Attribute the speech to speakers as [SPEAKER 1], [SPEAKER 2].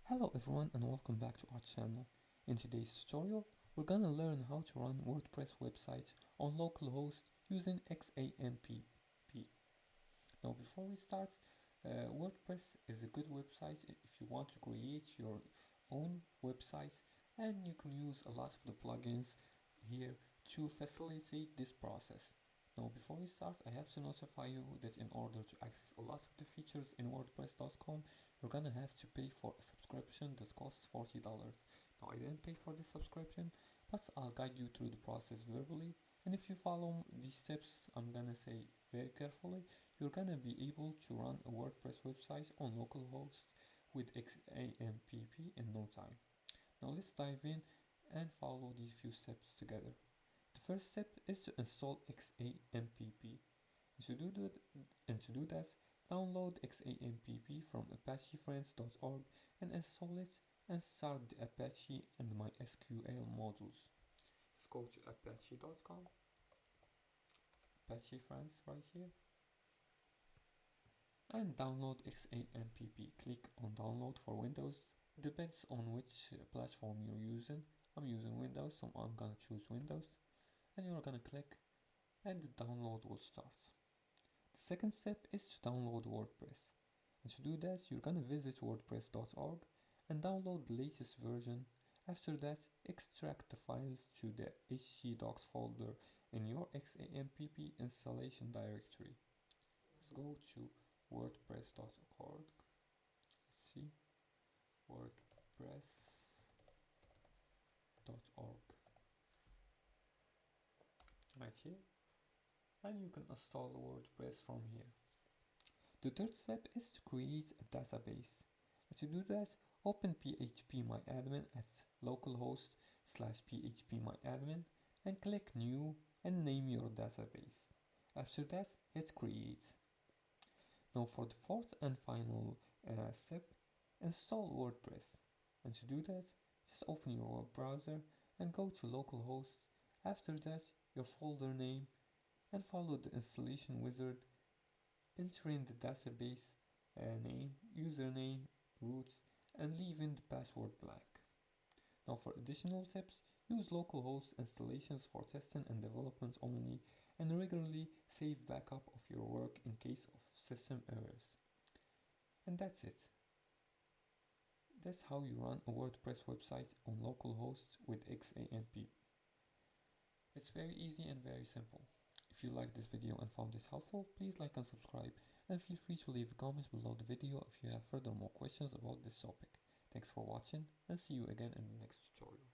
[SPEAKER 1] Hello everyone and welcome back to our channel. In today's tutorial, we're gonna learn how to run WordPress websites on localhost using Xampp. Now before we start, WordPress is a good website if you want to create your own websites, and you can use a lot of the plugins here to facilitate this process. Now before we start, I have to notify you that in order to access a lot of the features in WordPress.com, you're gonna have to pay for a subscription that costs $40. Now I didn't pay for this subscription, but I'll guide you through the process verbally, and if you follow these steps I'm gonna say very carefully, you're gonna be able to run a WordPress website on localhost with Xampp in no time. Now let's dive in and follow these few steps together. The first step is to install Xampp. To do that, download Xampp from apachefriends.org and install it and start the Apache and MySQL modules. Let's go to apache.com, Apache Friends right here, and download Xampp. Click on download for Windows. Depends on which platform you're using. I'm using Windows, so I'm gonna choose Windows, and you're gonna click and the download will start. The second step is to download WordPress, and to do that you're gonna visit wordpress.org and download the latest version. After that, extract the files to the htdocs folder in your Xampp installation directory. Let's go to wordpress.org. Let's see, wordpress.org right here, and you can install WordPress from here. The third step is to create a database. And to do that, open phpMyAdmin at localhost/phpMyAdmin and click New and name your database. After that, hit Create. Now for the fourth and final step, install WordPress. And to do that, just open your web browser and go to localhost. After that, your folder name, and follow the installation wizard, entering the database name, username, roots, and leaving the password blank. Now for additional tips, use localhost installations for testing and development only, and regularly save backup of your work in case of system errors. And that's it. That's how you run a WordPress website on localhost with Xampp. It's very easy and very simple. If you liked this video and found this helpful, please like and subscribe, and feel free to leave comments below the video if you have further more questions about this topic. Thanks for watching, and see you again in the next tutorial.